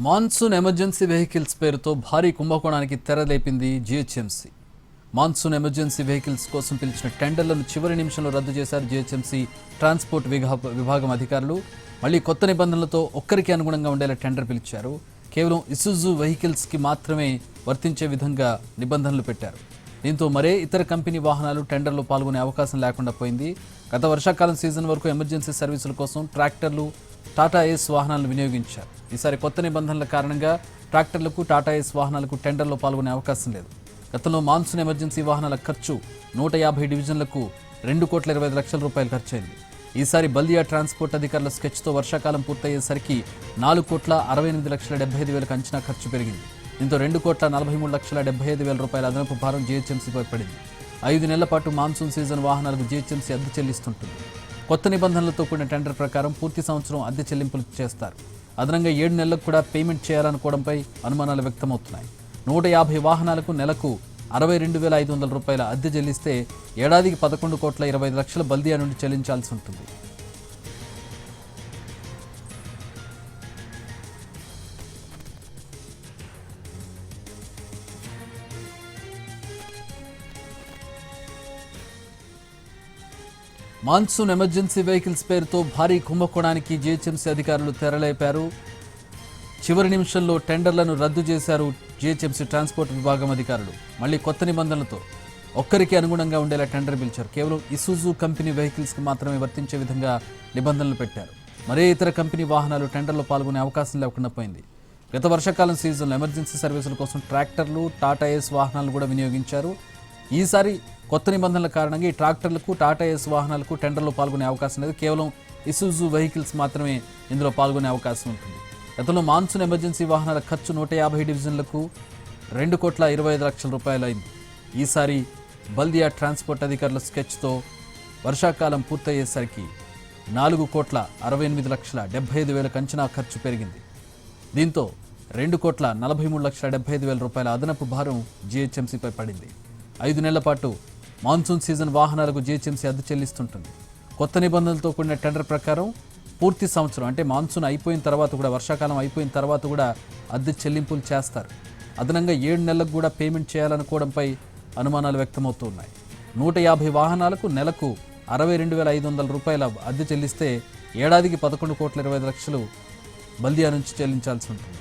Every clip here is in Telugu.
మాన్సూన్ ఎమర్జెన్సీ వెహికల్స్ పేరుతో భారీ కుంభకోణానికి తెరలేపింది జీహెచ్ఎంసీ. మాన్సూన్ ఎమర్జెన్సీ వెహికల్స్ కోసం పిలిచిన టెండర్లను చివరి నిమిషంలో రద్దు చేశారు జీహెచ్ఎంసీ ట్రాన్స్పోర్ట్ విభాగం అధికారులు. మళ్లీ కొత్త నిబంధనలతో ఒక్కరికి అనుగుణంగా ఉండేలా టెండర్ పిలిచారు. కేవలం ఇసుజు వెహికల్స్కి మాత్రమే వర్తించే విధంగా నిబంధనలు పెట్టారు. దీంతో మరే ఇతర కంపెనీ వాహనాలు టెండర్లో పాల్గొనే అవకాశం లేకుండా పోయింది. గత వర్షాకాలం సీజన్ వరకు ఎమర్జెన్సీ సర్వీసుల కోసం ట్రాక్టర్లు, టాటా ఏస్ వాహనాలను వినియోగించారు. ఈసారి కొత్త నిబంధనల కారణంగా ట్రాక్టర్లకు, టాటా ఏస్ వాహనాలకు టెండర్లో పాల్గొనే అవకాశం లేదు. గతంలో మాన్సూన్ ఎమర్జెన్సీ వాహనాల ఖర్చు 150 డివిజన్లకు 2,25,00,000 రూపాయలు ఖర్చయింది. ఈసారి బల్దియా ట్రాన్స్పోర్ట్ అధికారుల స్కెచ్తో వర్షాకాలం పూర్తయ్యేసరికి 4,68,75,000 అంచనా ఖర్చు పెరిగింది. దీంతో 2,43,75,000 రూపాయల అదనపు భారం జీహెచ్ఎంసీపై పడింది. 5 నెలల పాటు మాన్సూన్ సీజన్ వాహనాలకు జీహెచ్ఎంసీ అద్దె చెల్లిస్తుంటుంది. కొత్త నిబంధనలతో కూడిన టెండర్ ప్రకారం పూర్తి సంవత్సరం అద్దె చెల్లింపులు చేస్తారు. అదనంగా 7 నెలలకు కూడా పేమెంట్ చేయాలనుకోవడంపై అనుమానాలు వ్యక్తమవుతున్నాయి. 150 వాహనాలకు నెలకు 62,500 రూపాయల అద్దె చెల్లిస్తే ఏడాదికి 11,25,00,000 బల్దియా నుండి చెల్లించాల్సి ఉంటుంది. మాన్సూన్ ఎమర్జెన్సీ వెహికల్స్ పేరుతో భారీ కుంభకోణానికి జీహెచ్ఎంసీ అధికారులు తెరలేపారు. చివరి నిమిషంలో టెండర్లను రద్దు చేశారు జీహెచ్ఎంసీ ట్రాన్స్పోర్ట్ విభాగం అధికారులు. మళ్లీ కొత్త నిబంధనలతో ఒక్కరికి అనుగుణంగా ఉండేలా టెండర్ పిలిచారు. కేవలం ఇసుజు కంపెనీ వెహికల్స్కి మాత్రమే వర్తించే విధంగా నిబంధనలు పెట్టారు. మరే ఇతర కంపెనీ వాహనాలు టెండర్లో పాల్గొనే అవకాశం లేకుండా పోయింది. గత వర్షాకాలం సీజన్లో ఎమర్జెన్సీ సర్వీసుల కోసం ట్రాక్టర్లు, టాటా ఏస్ వాహనాలను కూడా వినియోగించారు. ఈసారి కొత్త నిబంధనల కారణంగా ఈ ట్రాక్టర్లకు, టాటా ఏస్ వాహనాలకు టెండర్లో పాల్గొనే అవకాశం లేదు. కేవలం ఇసుజు వెహికల్స్ మాత్రమే ఇందులో పాల్గొనే అవకాశం ఉంటుంది. గతంలో మాన్సూన్ ఎమర్జెన్సీ వాహనాల ఖర్చు 150 డివిజన్లకు 2,25,00,000 రూపాయలు అయింది. ఈసారి బల్దియా ట్రాన్స్పోర్ట్ అధికారుల స్కెచ్తో వర్షాకాలం పూర్తయ్యేసరికి 4,68,75,000 అంచనా ఖర్చు పెరిగింది. దీంతో 2,43,75,000 రూపాయల అదనపు భారం జీహెచ్ఎంసీపై పడింది. 5 నెలల పాటు మాన్సూన్ సీజన్ వాహనాలకు జీహెచ్ఎంసీ అద్దె చెల్లిస్తుంటుంది. కొత్త నిబంధనలతో కూడిన టెండర్ ప్రకారం పూర్తి సంవత్సరం అంటే మాన్సూన్ అయిపోయిన తర్వాత కూడా, వర్షాకాలం అయిపోయిన తర్వాత కూడా అద్దె చెల్లింపులు చేస్తారు. అదనంగా 7 నెలలకు కూడా పేమెంట్ చేయాలనుకోవడంపై అనుమానాలు వ్యక్తమవుతున్నాయి. 150 వాహనాలకు నెలకు 62,500 రూపాయల అద్దె చెల్లిస్తే ఏడాదికి 11,25,00,000 బల్దియా నుంచి చెల్లించాల్సి ఉంటుంది.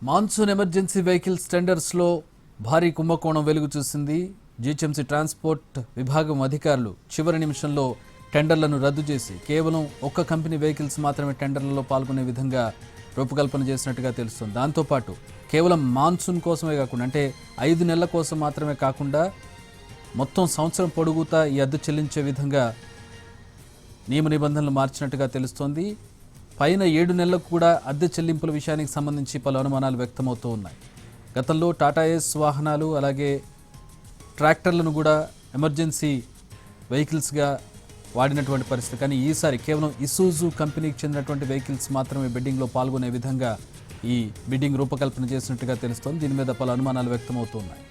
మాన్సూన్ ఎమర్జెన్సీ వెహికల్స్ టెండర్స్లో భారీ కుంభకోణం వెలుగు చూసింది. జీహెచ్ఎంసీ ట్రాన్స్పోర్ట్ విభాగం అధికారులు చివరి నిమిషంలో టెండర్లను రద్దు చేసి కేవలం ఒక్క కంపెనీ వెహికల్స్ మాత్రమే టెండర్లలో పాల్గొనే విధంగా రూపకల్పన చేసినట్టుగా తెలుస్తుంది. దాంతోపాటు కేవలం మాన్సూన్ కోసమే కాకుండా, అంటే 5 నెలల కోసం మాత్రమే కాకుండా మొత్తం సంవత్సరం పొడుగుతా ఈ అద్దె చెల్లించే విధంగా నియమ నిబంధనలు మార్చినట్టుగా తెలుస్తోంది. పైన 7 నెలలకు కూడా అద్దె చెల్లింపుల విషయానికి సంబంధించి పలు అనుమానాలు వ్యక్తమవుతూ ఉన్నాయి. గతంలో టాటా ఏస్ వాహనాలు, అలాగే ట్రాక్టర్లను కూడా ఎమర్జెన్సీ వెహికల్స్గా వాడినటువంటి పరిస్థితి. కానీ ఈసారి కేవలం ఇసుజు కంపెనీకి చెందినటువంటి వెహికల్స్ మాత్రమే బిడ్డింగ్లో పాల్గొనే విధంగా ఈ బిడ్డింగ్ రూపకల్పన చేసినట్టుగా తెలుస్తోంది. దీని మీద పలు అనుమానాలు వ్యక్తమవుతూ ఉన్నాయి.